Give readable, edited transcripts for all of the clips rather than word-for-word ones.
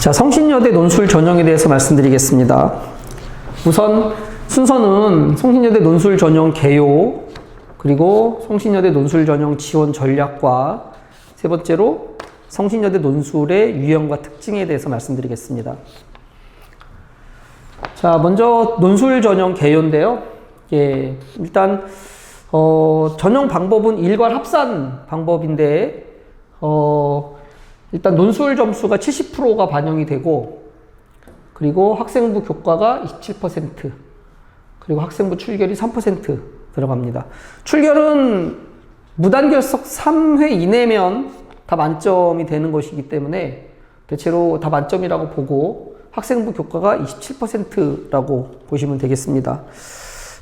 자, 성신여대 논술 전형에 대해서 말씀드리겠습니다. 우선 순서는 성신여대 논술 전형 개요, 그리고 성신여대 논술 전형 지원 전략과 세 번째로 성신여대 논술의 유형과 특징에 대해서 말씀드리겠습니다. 자, 먼저 논술 전형 개요인데요. 예, 일단 전형 방법은 일괄 합산 방법인데 일단 논술 점수가 70%가 반영이 되고, 그리고 학생부 교과가 27%, 그리고 학생부 출결이 3% 들어갑니다. 출결은 무단결석 3회 이내면 다 만점이 되는 것이기 때문에 대체로 다 만점이라고 보고, 학생부 교과가 27%라고 보시면 되겠습니다.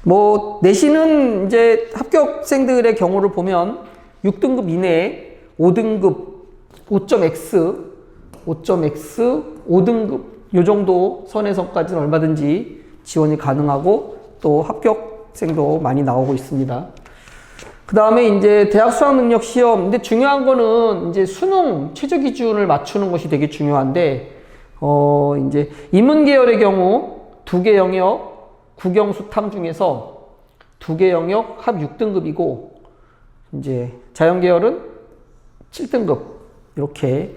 뭐 내신은 이제 합격생들의 경우를 보면 6등급 이내에 5등급 5.X, 5등급 요 정도 선에서까지는 얼마든지 지원이 가능하고, 또 합격생도 많이 나오고 있습니다. 그 다음에 이제 대학 수학능력 시험. 근데 중요한 거는 이제 수능 최저 기준을 맞추는 것이 되게 중요한데, 이제 인문계열의 경우 2개 영역 국영수탐 중에서 2개 영역 합 6등급이고, 이제 자연계열은 7등급 이렇게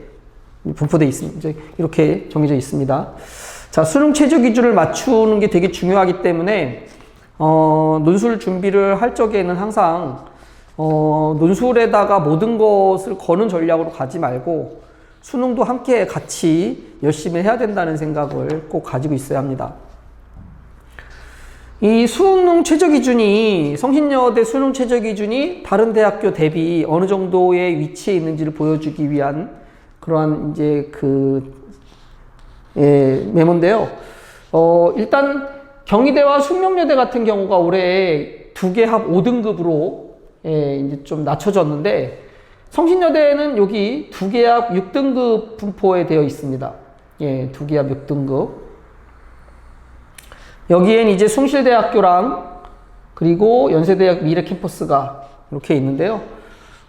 분포되어 있습니다. 이제 이렇게 정해져 있습니다. 자, 수능 최저 기준을 맞추는 게 되게 중요하기 때문에 논술 준비를 할 적에는 항상 논술에다가 모든 것을 거는 전략으로 가지 말고 수능도 함께 같이 열심히 해야 된다는 생각을 꼭 가지고 있어야 합니다. 이 수능 최저 기준이, 성신여대 수능 최저 기준이 다른 대학교 대비 어느 정도의 위치에 있는지를 보여주기 위한 그러한 이제 메모인데요. 일단 경희대와 숙명여대 같은 경우가 올해 2개 합 5등급으로 이제 좀 낮춰졌는데, 성신여대는 여기 2개 합 6등급 분포에 되어 있습니다. 2개 합 6등급. 여기엔 이제 숭실대학교랑 그리고 연세대학 미래캠퍼스가 이렇게 있는데요.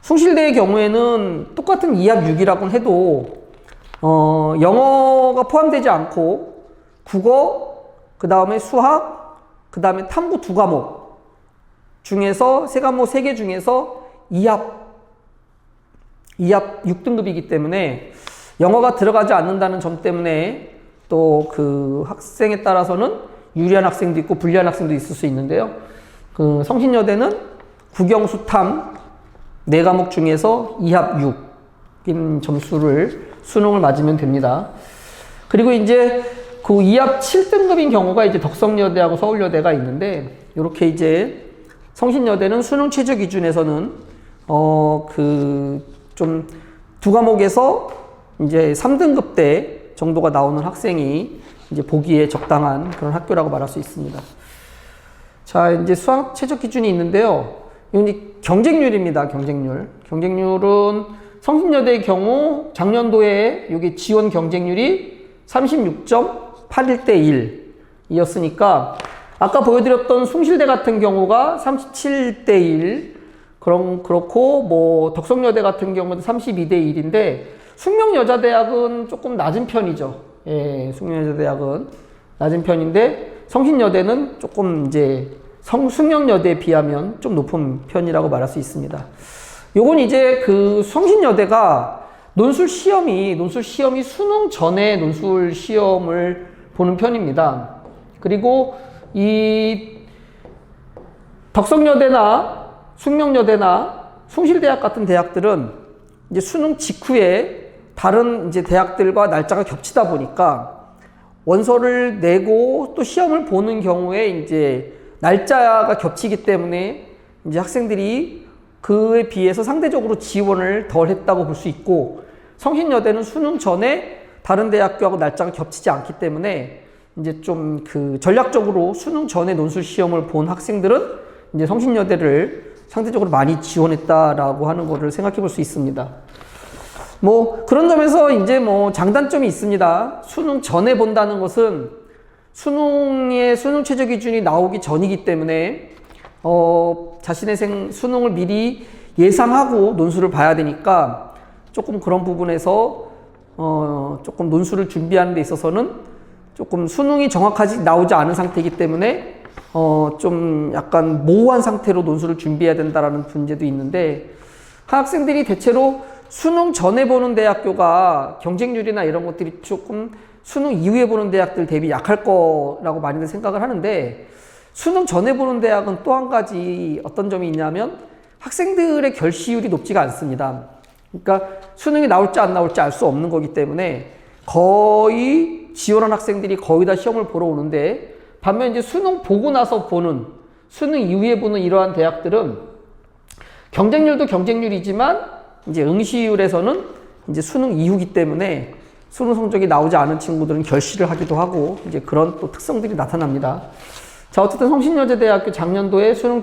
숭실대의 경우에는 똑같은 2합 6이라고 해도 영어가 포함되지 않고 국어, 그 다음에 수학, 그 다음에 탐구 2과목 중에서 3과목 3개 중에서 2합 6등급이기 때문에 영어가 들어가지 않는다는 점 때문에 또 그 학생에 따라서는 유리한 학생도 있고 불리한 학생도 있을 수 있는데요. 그 성신여대는 국영수탐 4과목 중에서 2합 6인 점수를 수능을 맞으면 됩니다. 그리고 이제 그 2합 7등급인 경우가 이제 덕성여대하고 서울여대가 있는데, 이렇게 이제 성신여대는 수능 최저 기준에서는 좀 2과목에서 이제 3등급대 정도가 나오는 학생이 이제 보기에 적당한 그런 학교라고 말할 수 있습니다. 자, 이제 수학 최저 기준이 있는데요. 이건 경쟁률입니다. 경쟁률은 성신여대의 경우 작년도에 여기 지원 경쟁률이 36.81대 1이었으니까, 아까 보여드렸던 숭실대 같은 경우가 37대 1, 그렇고 뭐 덕성여대 같은 경우는 32대 1인데 숙명여자대학은 조금 낮은 편이죠. 숙명여자대학은 낮은 편인데, 성신여대는 조금 이제 숙명여대에 비하면 좀 높은 편이라고 말할 수 있습니다. 요건 이제 그 성신여대가 논술 시험이 수능 전에 논술 시험을 보는 편입니다. 그리고 이 덕성여대나 숙명여대나 숭실대학 같은 대학들은 이제 수능 직후에 다른 이제 대학들과 날짜가 겹치다 보니까 원서를 내고 또 시험을 보는 경우에 이제 날짜가 겹치기 때문에 이제 학생들이 그에 비해서 상대적으로 지원을 덜 했다고 볼 수 있고, 성신여대는 수능 전에 다른 대학교하고 날짜가 겹치지 않기 때문에 이제 좀 그 전략적으로 수능 전에 논술 시험을 본 학생들은 이제 성신여대를 상대적으로 많이 지원했다라고 하는 거를 생각해 볼 수 있습니다. 뭐 그런 점에서 이제 뭐 장단점이 있습니다. 수능 전에 본다는 것은 수능 최저 기준이 나오기 전이기 때문에 자신의 수능을 미리 예상하고 논술을 봐야 되니까 조금 그런 부분에서 조금 논술을 준비하는 데 있어서는 조금 수능이 정확하지 나오지 않은 상태이기 때문에 좀 약간 모호한 상태로 논술을 준비해야 된다라는 문제도 있는데, 학생들이 대체로 수능 전에 보는 대학교가 경쟁률이나 이런 것들이 조금 수능 이후에 보는 대학들 대비 약할 거라고 많이들 생각을 하는데, 수능 전에 보는 대학은 또 한 가지 어떤 점이 있냐면 학생들의 결시율이 높지가 않습니다. 그러니까 수능이 나올지 안 나올지 알 수 없는 거기 때문에 거의 지원한 학생들이 거의 다 시험을 보러 오는데, 반면 이제 수능 보고 나서 보는, 수능 이후에 보는 이러한 대학들은 경쟁률도 경쟁률이지만 이제 응시율에서는 이제 수능 이후기 때문에 수능 성적이 나오지 않은 친구들은 결시를 하기도 하고 이제 그런 또 특성들이 나타납니다. 자, 어쨌든 성신여자대학교 작년도에 수능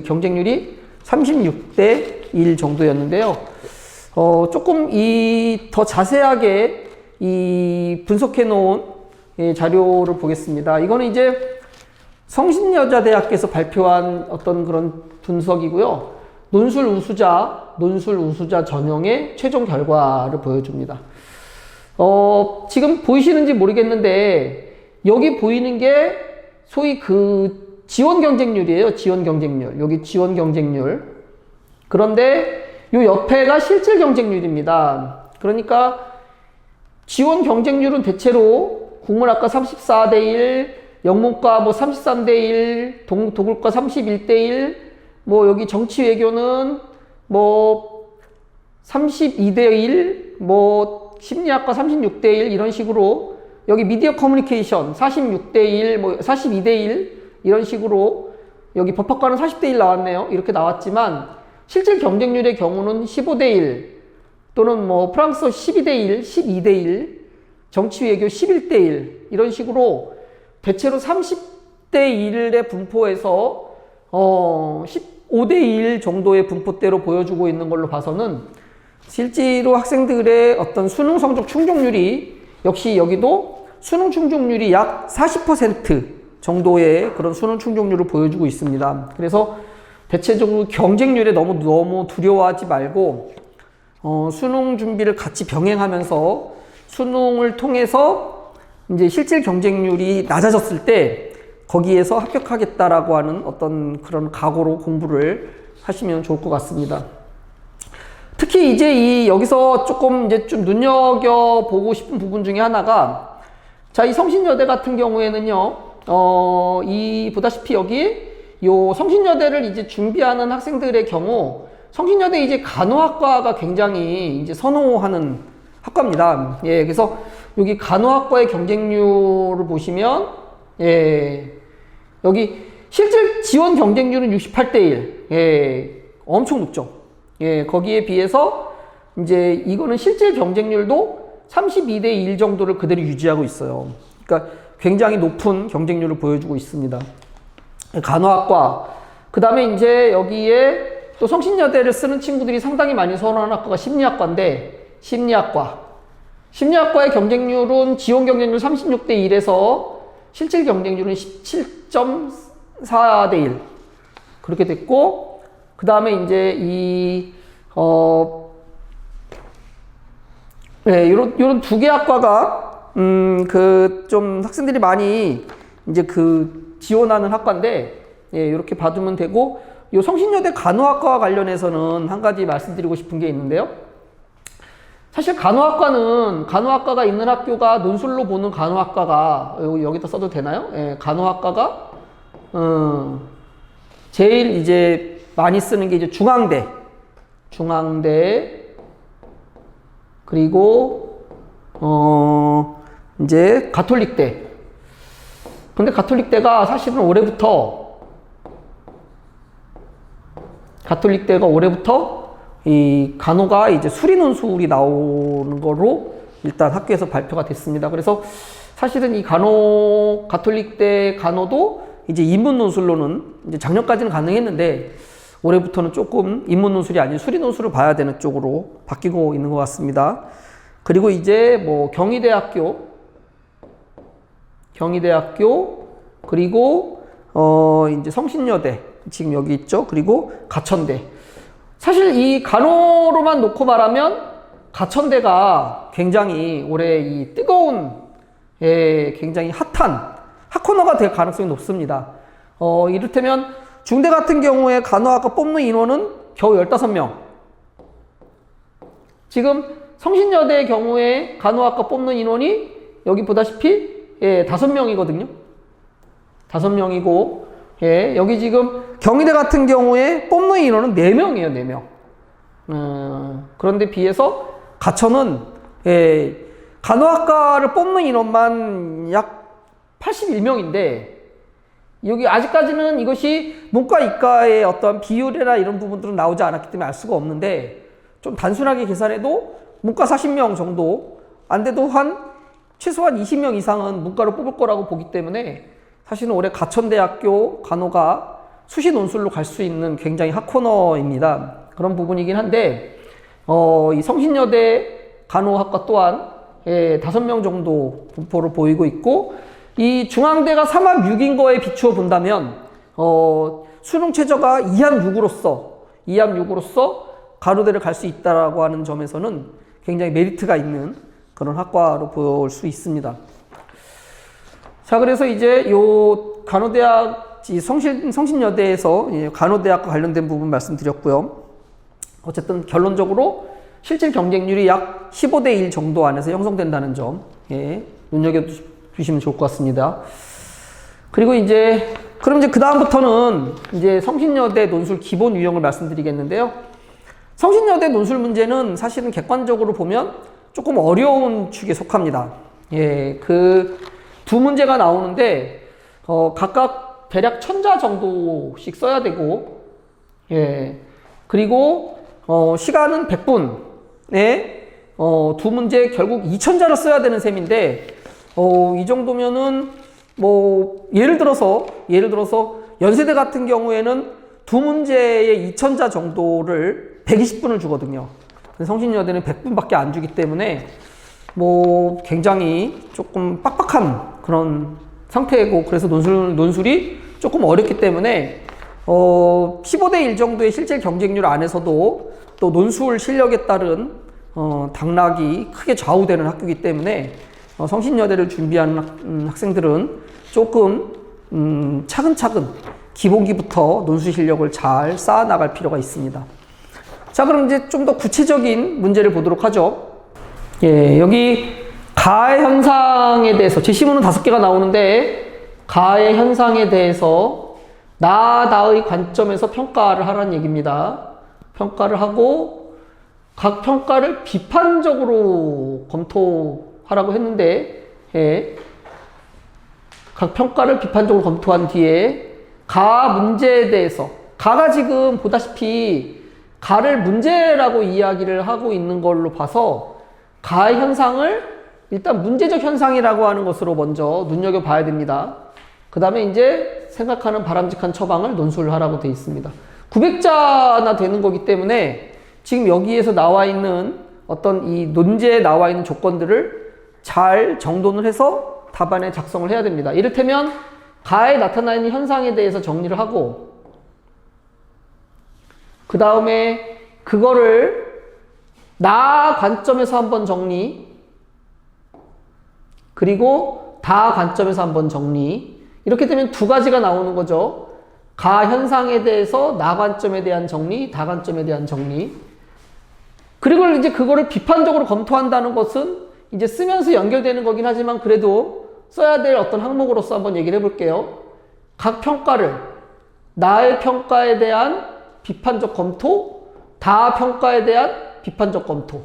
경쟁률이 36대 1 정도였는데요. 조금 더 자세하게 분석해 놓은 자료를 보겠습니다. 이거는 이제 성신여자대학교에서 발표한 어떤 그런 분석이고요. 논술 우수자 전형의 최종 결과를 보여줍니다. 지금 보이시는지 모르겠는데, 여기 보이는 게 소위 그 지원 경쟁률이에요. 지원 경쟁률. 여기 지원 경쟁률. 그런데 요 옆에가 실질 경쟁률입니다. 그러니까 지원 경쟁률은 대체로 국문학과 34대 1, 영문과 뭐 33대 1, 도굴과 31대 1, 뭐 여기 정치 외교는 뭐 32대 1, 뭐 심리학과 36대 1 이런 식으로, 여기 미디어 커뮤니케이션 46대 1, 뭐 42대 1 이런 식으로, 여기 법학과는 40대 1 나왔네요. 이렇게 나왔지만 실질 경쟁률의 경우는 15대 1 또는 뭐 프랑스어 12대 1, 12대 1, 정치 외교 11대 1 이런 식으로 대체로 30대 1의 분포에서 15대 1 정도의 분포대로 보여주고 있는 걸로 봐서는 실제로 학생들의 어떤 수능 성적 충족률이, 역시 여기도 수능 충족률이 약 40% 정도의 그런 수능 충족률을 보여주고 있습니다. 그래서 대체적으로 경쟁률에 너무 두려워하지 말고 수능 준비를 같이 병행하면서 수능을 통해서 이제 실질 경쟁률이 낮아졌을 때 거기에서 합격하겠다라고 하는 어떤 그런 각오로 공부를 하시면 좋을 것 같습니다. 특히 이제 이 여기서 조금 이제 좀 눈여겨보고 싶은 부분 중에 하나가, 자, 이 성신여대 같은 경우에는요, 보다시피 여기 요 성신여대를 이제 준비하는 학생들의 경우, 성신여대 이제 간호학과가 굉장히 이제 선호하는 학과입니다. 예, 그래서 여기 간호학과의 경쟁률을 보시면, 예, 여기 실질 지원 경쟁률은 68대 1. 예, 엄청 높죠. 예, 거기에 비해서 이제 이거는 실질 경쟁률도 32대 1 정도를 그대로 유지하고 있어요. 그러니까 굉장히 높은 경쟁률을 보여주고 있습니다. 간호학과. 그 다음에 이제 여기에 또 성신여대를 쓰는 친구들이 상당히 많이 선호하는 학과가 심리학과인데, 심리학과의 경쟁률은 지원 경쟁률 36대 1에서 실질 경쟁률은 17.4대 1. 그렇게 됐고, 그 다음에 이제 요런 두 개 학과가, 좀 학생들이 많이 이제 지원하는 학과인데, 예, 이렇게 봐두면 되고, 요 성신여대 간호학과와 관련해서는 한 가지 말씀드리고 싶은 게 있는데요. 사실 간호학과가 있는 학교가, 논술로 보는 간호학과가, 여기다 써도 되나요? 예, 간호학과가, 제일 이제 많이 쓰는 게 이제 중앙대, 그리고, 이제 가톨릭대. 근데 가톨릭대가 사실은 올해부터 이 간호가 이제 수리 논술이 나오는 거로 일단 학교에서 발표가 됐습니다. 그래서 사실은 이 가톨릭대 간호도 이제 인문 논술로는 이제 작년까지는 가능했는데, 올해부터는 조금 인문 논술이 아닌 수리 논술을 봐야 되는 쪽으로 바뀌고 있는 것 같습니다. 그리고 이제 뭐 경희대학교, 그리고 이제 성신여대 지금 여기 있죠. 그리고 가천대. 사실 이 간호로만 놓고 말하면 가천대가 굉장히 올해 이 뜨거운, 굉장히 핫한 핫코너가 될 가능성이 높습니다. 이를테면 중대 같은 경우에 간호학과 뽑는 인원은 겨우 15명. 지금 성신여대의 경우에 간호학과 뽑는 인원이 여기 보다시피 5명이거든요. 5명이고, 여기 지금 경희대 같은 경우에 뽑는 인원은 4명이에요, 4명. 그런데 비해서 가천은 간호학과를 뽑는 인원만 약 81명인데 여기 아직까지는 이것이 문과 이과의 어떤 비율이나 이런 부분들은 나오지 않았기 때문에 알 수가 없는데 좀 단순하게 계산해도 문과 40명 정도 안 돼도 최소한 20명 이상은 문과로 뽑을 거라고 보기 때문에 사실은 올해 가천대학교 간호가 수시 논술로 갈 수 있는 굉장히 핫코너입니다. 그런 부분이긴 한데 이 성신여대 간호학과 또한 5명 정도 분포를 보이고 있고 이 중앙대가 3합 6인 거에 비추어 본다면 수능 최저가 2합 6으로서 간호대를 갈 수 있다라고 하는 점에서는 굉장히 메리트가 있는 그런 학과로 볼 수 있습니다. 자, 그래서 이제 요 간호대학 성신여대에서 간호대학과 관련된 부분 말씀드렸고요. 어쨌든 결론적으로 실질 경쟁률이 약 15대 1 정도 안에서 형성된다는 점, 눈여겨주시면 좋을 것 같습니다. 그리고 그럼 그 다음부터는 성신여대 논술 기본 유형을 말씀드리겠는데요. 성신여대 논술 문제는 사실은 객관적으로 보면 조금 어려운 축에 속합니다. 그 두 문제가 나오는데, 각각 대략 1000자 정도씩 써야 되고, 그리고, 시간은 100분에, 두 문제 결국 2000자를 써야 되는 셈인데, 이 정도면은, 예를 들어서, 연세대 같은 경우에는 두 문제에 2000자 정도를 120분을 주거든요. 성신여대는 100분밖에 안 주기 때문에, 굉장히 조금 빡빡한 그런 상태이고, 그래서 논술이 조금 어렵기 때문에, 15대 1 정도의 실제 경쟁률 안에서도 또 논술 실력에 따른 당락이 크게 좌우되는 학교이기 때문에 성신여대를 준비하는 학생들은 조금 차근차근 기본기부터 논술 실력을 잘 쌓아 나갈 필요가 있습니다. 자, 그럼 좀 더 구체적인 문제를 보도록 하죠. 여기 가해 현상에 대해서 제시문은 5개가 나오는데 가해 현상에 대해서 나의 관점에서 평가를 하라는 얘기입니다. 평가를 하고 각 평가를 비판적으로 검토하라고 했는데 각 평가를 비판적으로 검토한 뒤에 가 문제에 대해서 가가 지금 보다시피 가를 문제라고 이야기를 하고 있는 걸로 봐서 가의 현상을 일단 문제적 현상이라고 하는 것으로 먼저 눈여겨봐야 됩니다. 그 다음에 생각하는 바람직한 처방을 논술하라고 되어 있습니다. 900자나 되는 거기 때문에 지금 여기에서 나와 있는 어떤 이 논제에 나와 있는 조건들을 잘 정돈을 해서 답안에 작성을 해야 됩니다. 이를테면 가에 나타나 있는 현상에 대해서 정리를 하고 그 다음에 그거를 나 관점에서 한번 정리, 그리고 다 관점에서 한번 정리. 이렇게 되면 두 가지가 나오는 거죠. 가 현상에 대해서 나 관점에 대한 정리, 다 관점에 대한 정리. 그리고 그거를 비판적으로 검토한다는 것은 쓰면서 연결되는 거긴 하지만 그래도 써야 될 어떤 항목으로서 한번 얘기를 해볼게요. 각 평가를 나의 평가에 대한 비판적 검토, 다 평가에 대한 비판적 검토.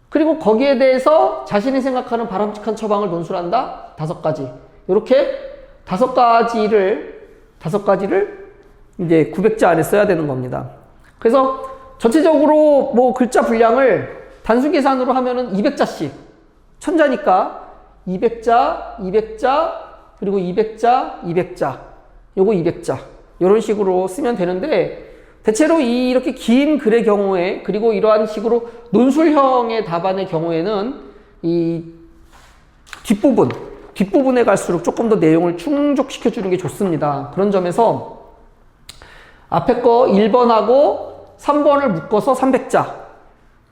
그리고 거기에 대해서 자신이 생각하는 바람직한 처방을 논술한다. 5가지. 이렇게 5가지를 900자 안에 써야 되는 겁니다. 그래서 전체적으로 글자 분량을 단수 계산으로 하면은 200자씩. 1000자니까 200자, 그리고 200자. 요거 200자. 이런 식으로 쓰면 되는데 대체로 이렇게 긴 글의 경우에 그리고 이러한 식으로 논술형의 답안의 경우에는 이 뒷부분에 갈수록 조금 더 내용을 충족시켜 주는 게 좋습니다. 그런 점에서 앞에 거 1번하고 3번을 묶어서 300자,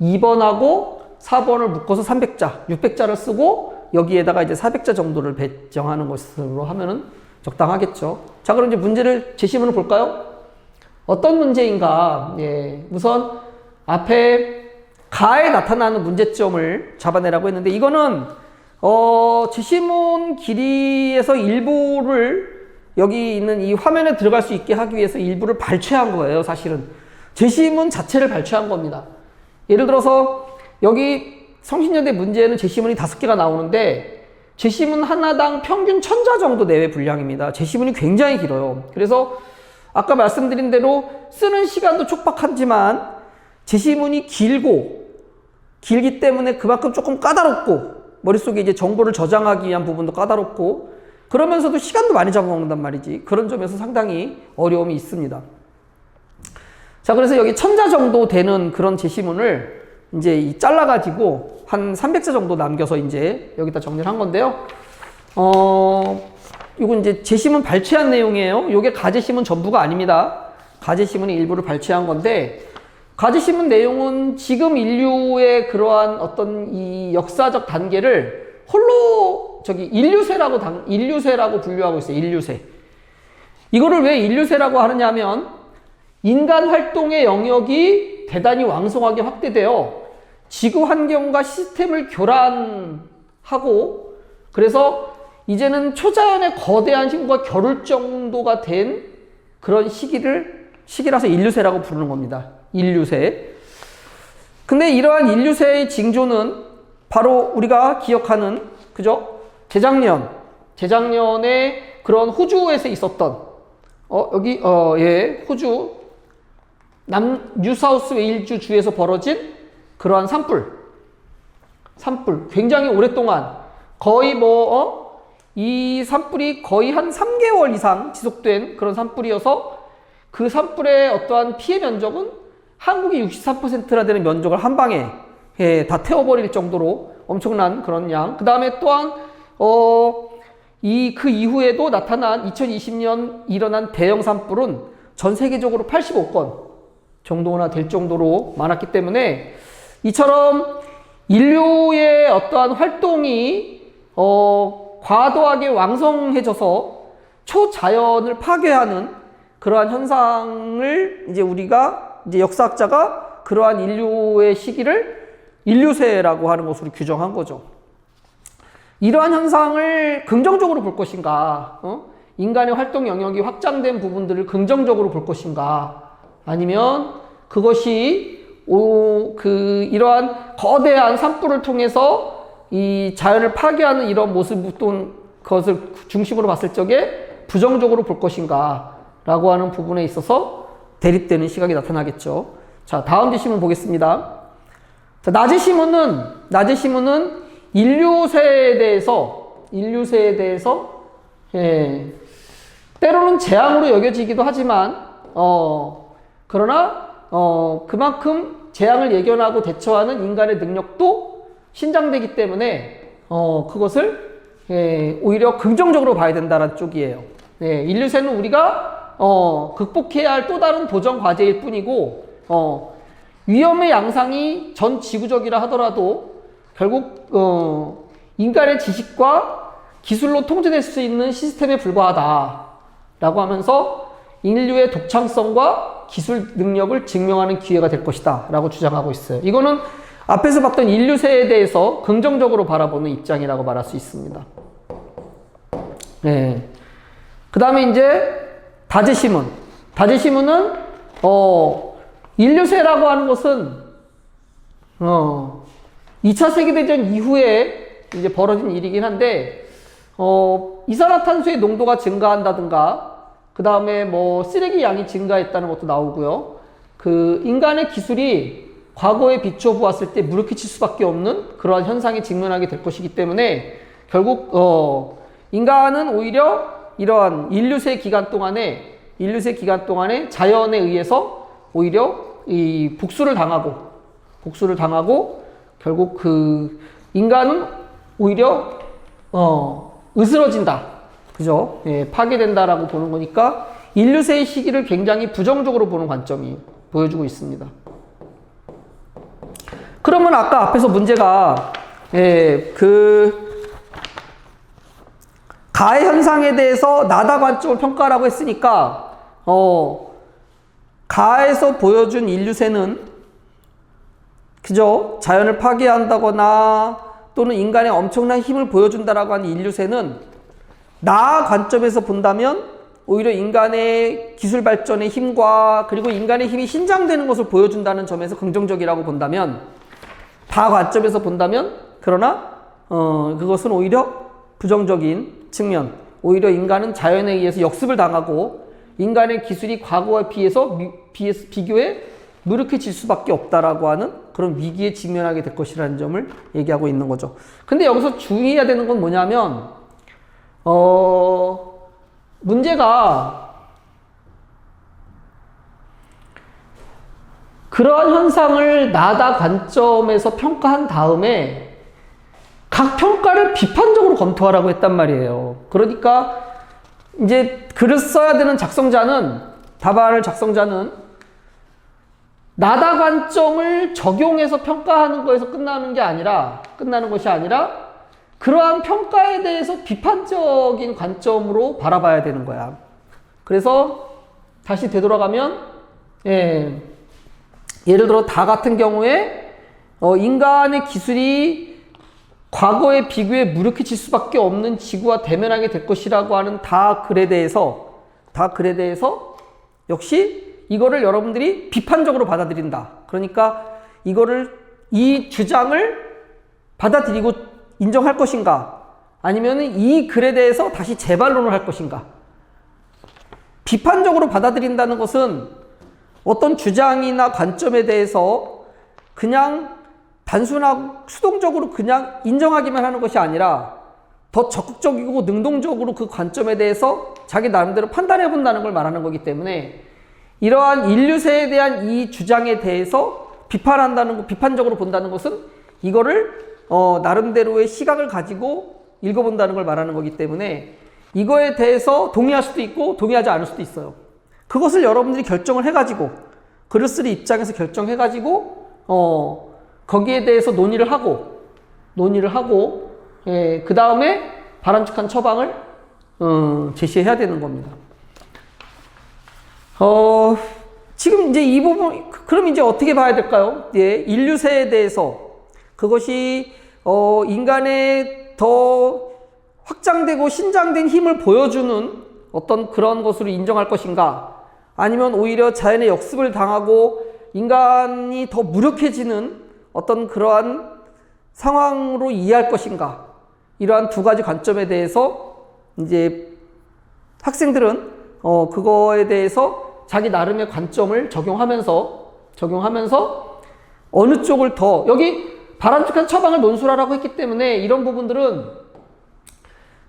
2번하고 4번을 묶어서 300자, 600자를 쓰고 여기에다가 이제 400자 정도를 배정하는 것으로 하면은 적당하겠죠. 자, 그럼 이제 문제를 제시문을 볼까요? 어떤 문제인가? 예, 우선 앞에 가에 나타나는 문제점을 잡아내라고 했는데 이거는 제시문 길이에서 일부를 여기 있는 이 화면에 들어갈 수 있게 하기 위해서 일부를 발췌한 거예요. 사실은 제시문 자체를 발췌한 겁니다. 예를 들어서 여기 성신여대 문제에는 제시문이 5개가 나오는데 제시문 하나당 평균 1000자 정도 내외 분량입니다. 제시문이 굉장히 길어요. 그래서 아까 말씀드린 대로 쓰는 시간도 촉박하지만 제시문이 길기 때문에 그만큼 조금 까다롭고 머릿속에 이제 정보를 저장하기 위한 부분도 까다롭고 그러면서도 시간도 많이 잡아먹는단 말이지. 그런 점에서 상당히 어려움이 있습니다. 자, 그래서 여기 1000자 정도 되는 그런 제시문을 이제 잘라가지고 한 300자 정도 남겨서 이제 여기다 정리를 한 건데요. 이건 이제 제시문 발췌한 내용이에요. 이게 가제시문 전부가 아닙니다. 가제시문의 일부를 발췌한 건데 가제시문 내용은 지금 인류의 그러한 어떤 이 역사적 단계를 홀로 인류세라고 분류하고 있어요. 인류세. 이거를 왜 인류세라고 하느냐면 인간 활동의 영역이 대단히 왕성하게 확대되어 지구 환경과 시스템을 교란하고 그래서 이제는 초자연의 거대한 힘과 겨룰 정도가 된 그런 시기라서 인류세라고 부르는 겁니다. 인류세. 근데 이러한 인류세의 징조는 바로 우리가 기억하는 그죠? 재작년에 그런 호주에서 있었던 호주 뉴사우스 웨일즈 주에서 벌어진 그러한 산불 굉장히 오랫동안 거의 이 산불이 거의 한 3개월 이상 지속된 그런 산불이어서 그 산불의 어떠한 피해 면적은 한국이 63%나 되는 면적을 한 방에 다 태워버릴 정도로 엄청난 그런 양. 그 다음에 또한 그 이후에도 나타난 2020년 일어난 대형 산불은 전 세계적으로 85건 정도나 될 정도로 많았기 때문에 이처럼 인류의 어떠한 활동이 과도하게 왕성해져서 초자연을 파괴하는 그러한 현상을 이제 우리가 이제 역사학자가 그러한 인류의 시기를 인류세라고 하는 것으로 규정한 거죠. 이러한 현상을 긍정적으로 볼 것인가, 인간의 활동 영역이 확장된 부분들을 긍정적으로 볼 것인가, 아니면 그것이 이러한 거대한 산불을 통해서 이 자연을 파괴하는 이런 모습 또는 그것을 중심으로 봤을 적에 부정적으로 볼 것인가 라고 하는 부분에 있어서 대립되는 시각이 나타나겠죠. 자, 다음 제시문 보겠습니다. 자, 나제시문은 인류세에 대해서 때로는 재앙으로 여겨지기도 하지만 그러나 그만큼 재앙을 예견하고 대처하는 인간의 능력도 신장되기 때문에 그것을 오히려 긍정적으로 봐야 된다는 쪽이에요. 인류세는 우리가 극복해야 할 또 다른 도전 과제일 뿐이고 위험의 양상이 전 지구적이라 하더라도 결국 인간의 지식과 기술로 통제될 수 있는 시스템에 불과하다 라고 하면서 인류의 독창성과 기술 능력을 증명하는 기회가 될 것이다 라고 주장하고 있어요. 이거는 앞에서 봤던 인류세에 대해서 긍정적으로 바라보는 입장이라고 말할 수 있습니다. 그 다음에 이제 다제시문은 인류세라고 하는 것은 2차 세계대전 이후에 이제 벌어진 일이긴 한데 이산화탄소의 농도가 증가한다든가 그 다음에 쓰레기 양이 증가했다는 것도 나오고요. 그 인간의 기술이 과거에 비추어 보았을 때 무르익힐 수밖에 없는 그러한 현상에 직면하게 될 것이기 때문에 결국 인간은 오히려 이러한 인류세 기간 동안에 자연에 의해서 오히려 이 복수를 당하고 결국 그 인간은 오히려 으스러진다. 그죠? 파괴된다라고 보는 거니까 인류세의 시기를 굉장히 부정적으로 보는 관점이 보여주고 있습니다. 그러면 아까 앞에서 문제가 가해 현상에 대해서 나다 관점을 평가라고 했으니까 가에서 보여준 인류세는 그죠? 자연을 파괴한다거나 또는 인간의 엄청난 힘을 보여준다라고 하는 인류세는 나 관점에서 본다면 오히려 인간의 기술 발전의 힘과 그리고 인간의 힘이 신장되는 것을 보여준다는 점에서 긍정적이라고 본다면, 다 관점에서 본다면 그러나 그것은 오히려 부정적인 측면, 오히려 인간은 자연에 의해서 역습을 당하고 인간의 기술이 과거에 비교해 무력해질 수밖에 없다라고 하는 그런 위기에 직면하게 될 것이라는 점을 얘기하고 있는 거죠. 근데 여기서 주의해야 되는 건 뭐냐면 문제가 그러한 현상을 나다 관점에서 평가한 다음에 각 평가를 비판적으로 검토하라고 했단 말이에요. 그러니까 이제 글을 써야 되는 답안을 작성자는 나다 관점을 적용해서 평가하는 거에서 끝나는 것이 아니라 그러한 평가에 대해서 비판적인 관점으로 바라봐야 되는 거야. 그래서 다시 되돌아가면 예를 들어 다 같은 경우에 인간의 기술이 과거에 비교해 무력해질 수밖에 없는 지구와 대면하게 될 것이라고 하는 다 글에 대해서 역시 이거를 여러분들이 비판적으로 받아들인다. 그러니까 이 주장을 받아들이고 인정할 것인가, 아니면 이 글에 대해서 다시 재반론을 할 것인가. 비판적으로 받아들인다는 것은 어떤 주장이나 관점에 대해서 그냥 단순하고 수동적으로 그냥 인정하기만 하는 것이 아니라 더 적극적이고 능동적으로 그 관점에 대해서 자기 나름대로 판단해 본다는 걸 말하는 거기 때문에, 이러한 인류세에 대한 이 주장에 대해서 비판적으로 본다는 것은 이거를 나름대로의 시각을 가지고 읽어본다는 걸 말하는 거기 때문에 이거에 대해서 동의할 수도 있고 동의하지 않을 수도 있어요. 그것을 여러분들이 결정을 해가지고, 글을 쓸 입장에서 결정해가지고 거기에 대해서 논의를 하고 그 다음에 바람직한 처방을 제시해야 되는 겁니다. 지금 이제 이 부분, 그럼 이제 어떻게 봐야 될까요? 인류세에 대해서 그것이 인간의 더 확장되고 신장된 힘을 보여주는 어떤 그런 것으로 인정할 것인가, 아니면 오히려 자연의 역습을 당하고 인간이 더 무력해지는 어떤 그러한 상황으로 이해할 것인가, 이러한 두 가지 관점에 대해서 이제 학생들은 그거에 대해서 자기 나름의 관점을 적용하면서 어느 쪽을 더, 여기 바람직한 처방을 논술하라고 했기 때문에 이런 부분들은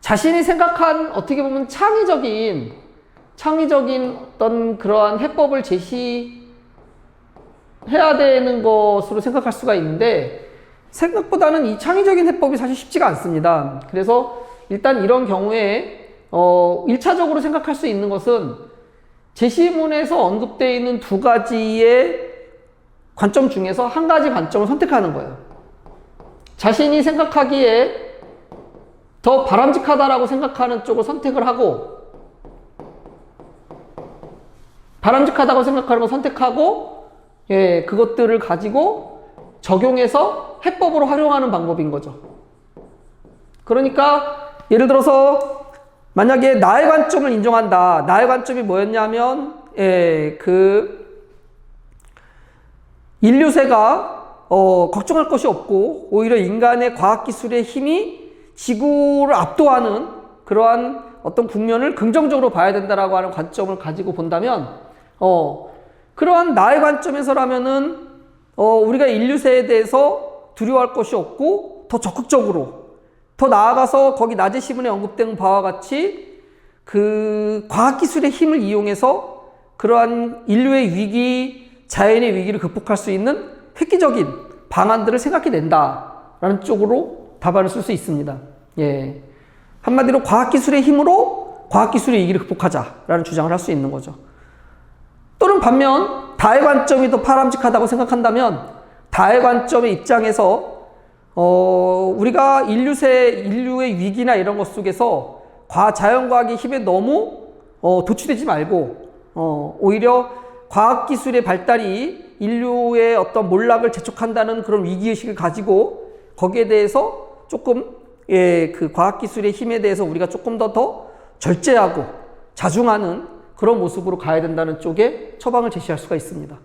자신이 생각한 어떻게 보면 창의적인 어떤 그러한 해법을 제시해야 되는 것으로 생각할 수가 있는데, 생각보다는 이 창의적인 해법이 사실 쉽지가 않습니다. 그래서 일단 이런 경우에 1차적으로 생각할 수 있는 것은 제시문에서 언급되어 있는 두 가지의 관점 중에서 한 가지 관점을 선택하는 거예요. 자신이 생각하기에 더 바람직하다라고 생각하는 쪽을 선택을 하고, 바람직하다고 생각하는 걸 선택하고, 그것들을 가지고 적용해서 해법으로 활용하는 방법인 거죠. 그러니까 예를 들어서 만약에 나의 관점을 인정한다. 나의 관점이 뭐였냐면 인류세가 걱정할 것이 없고 오히려 인간의 과학기술의 힘이 지구를 압도하는 그러한 어떤 국면을 긍정적으로 봐야 된다라고 하는 관점을 가지고 본다면, 그러한 나의 관점에서라면은 우리가 인류세에 대해서 두려워할 것이 없고 더 적극적으로, 더 나아가서 거기 낮의 시문에 언급된 바와 같이 그 과학기술의 힘을 이용해서 그러한 인류의 위기, 자연의 위기를 극복할 수 있는 획기적인 방안들을 생각해낸다라는 쪽으로 답안을 쓸 수 있습니다. 한마디로 과학기술의 힘으로 과학기술의 위기를 극복하자라는 주장을 할 수 있는 거죠. 또는 반면 다의 관점이 더 바람직하다고 생각한다면 다의 관점의 입장에서 우리가 인류의 위기나 이런 것 속에서 자연과학의 힘에 너무 도취되지 말고 오히려 과학기술의 발달이 인류의 어떤 몰락을 재촉한다는 그런 위기의식을 가지고 거기에 대해서 조금 그 과학기술의 힘에 대해서 우리가 조금 더 절제하고 자중하는 그런 모습으로 가야 된다는 쪽에 처방을 제시할 수가 있습니다.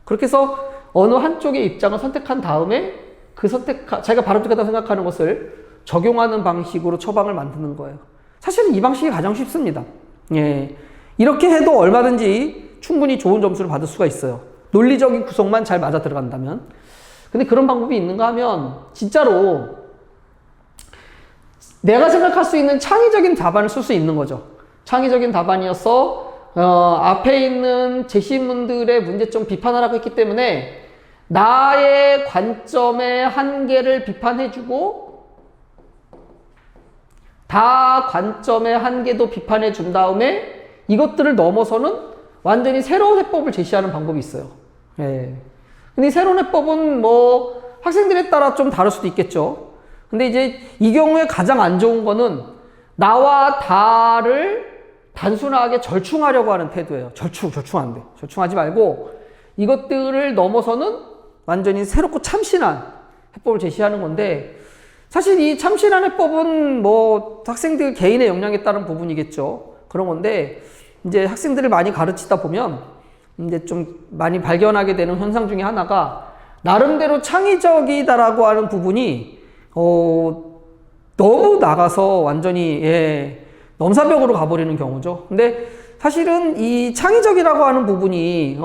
그렇게 해서 어느 한쪽의 입장을 선택한 다음에 자기가 바람직하다고 생각하는 것을 적용하는 방식으로 처방을 만드는 거예요. 사실은 이 방식이 가장 쉽습니다. 예. 이렇게 해도 얼마든지 충분히 좋은 점수를 받을 수가 있어요. 논리적인 구성만 잘 맞아 들어간다면. 근데 그런 방법이 있는가 하면 진짜로 내가 생각할 수 있는 창의적인 답안을 쓸 수 있는 거죠. 창의적인 답안이어서 앞에 있는 제시문들의 문제점 비판을 하고 있기 때문에 나의 관점의 한계를 비판해주고 다 관점의 한계도 비판해 준 다음에 이것들을 넘어서는 완전히 새로운 해법을 제시하는 방법이 있어요. 예. 근데 이 새로운 해법은 뭐 학생들에 따라 좀 다를 수도 있겠죠. 근데 이제 이 경우에 가장 안 좋은 거는 나와 다를 단순하게 절충하려고 하는 태도예요. 절충한데. 절충하지 말고 이것들을 넘어서는 완전히 새롭고 참신한 해법을 제시하는 건데 사실 이 참신한 해법은 뭐 학생들 개인의 역량에 따른 부분이겠죠. 그런 건데 이제 학생들을 많이 가르치다 보면 이제 좀 많이 발견하게 되는 현상 중에 하나가 나름대로 창의적이다라고 하는 부분이 너무 나가서 완전히 넘사벽으로 가버리는 경우죠. 근데 사실은 이 창의적이라고 하는 부분이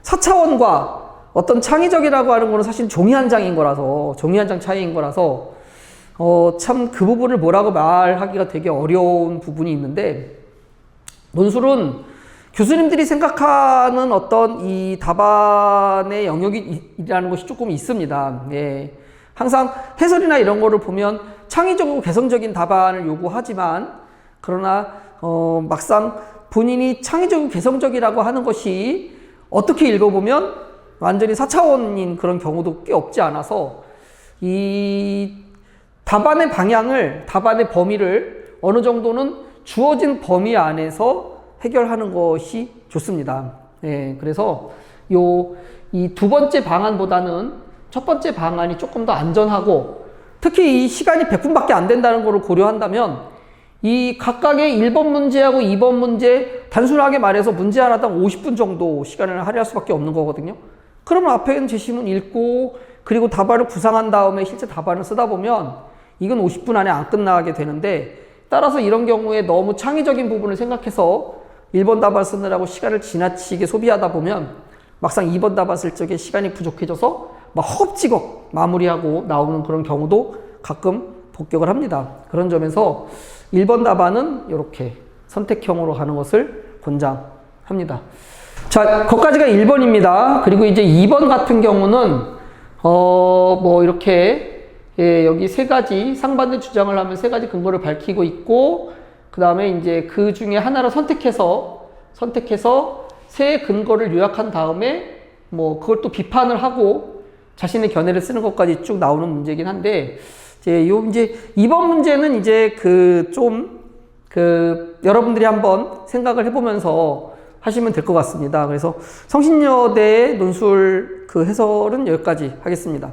4차원과 어떤 창의적이라고 하는 거는 사실 종이 한 장인 거라서 종이 한 장 차이인 거라서 참 그 부분을 뭐라고 말하기가 되게 어려운 부분이 있는데 논술은 교수님들이 생각하는 어떤 이 답안의 영역이라는 것이 조금 있습니다. 예. 항상 해설이나 이런 거를 보면 창의적이고 개성적인 답안을 요구하지만 그러나 막상 본인이 창의적이고 개성적이라고 하는 것이 어떻게 읽어보면 완전히 4차원인 그런 경우도 꽤 없지 않아서 이 답안의 방향을, 답안의 범위를 어느 정도는 주어진 범위 안에서 해결하는 것이 좋습니다. 네, 그래서 이 두 번째 방안보다는 첫 번째 방안이 조금 더 안전하고 특히 이 시간이 100분밖에 안 된다는 것을 고려한다면 이 각각의 1번 문제하고 2번 문제 단순하게 말해서 문제 하나당 50분 정도 시간을 할애할 수밖에 없는 거거든요. 그러면 앞에 있는 제시문 읽고 그리고 답안을 구상한 다음에 실제 답안을 쓰다 보면 이건 50분 안에 안 끝나게 되는데 따라서 이런 경우에 너무 창의적인 부분을 생각해서 1번 답안 쓰느라고 시간을 지나치게 소비하다 보면 막상 2번 답안 쓸 적에 시간이 부족해져서 막 허겁지겁 마무리하고 나오는 그런 경우도 가끔 복격을 합니다. 그런 점에서 1번 답안은 이렇게 선택형으로 가는 것을 권장합니다. 자, 거기까지가 1번입니다. 그리고 이제 2번 같은 경우는 뭐 이렇게 여기 세 가지 상반된 주장을 하면 세 가지 근거를 밝히고 있고 그 다음에 이제 그 중에 하나를 선택해서 세 근거를 요약한 다음에 뭐 그걸 또 비판을 하고 자신의 견해를 쓰는 것까지 쭉 나오는 문제이긴 한데 이제 2번 문제는 이제 여러분들이 한번 생각을 해보면서 하시면 될 것 같습니다. 그래서 성신여대 논술 그 해설은 여기까지 하겠습니다.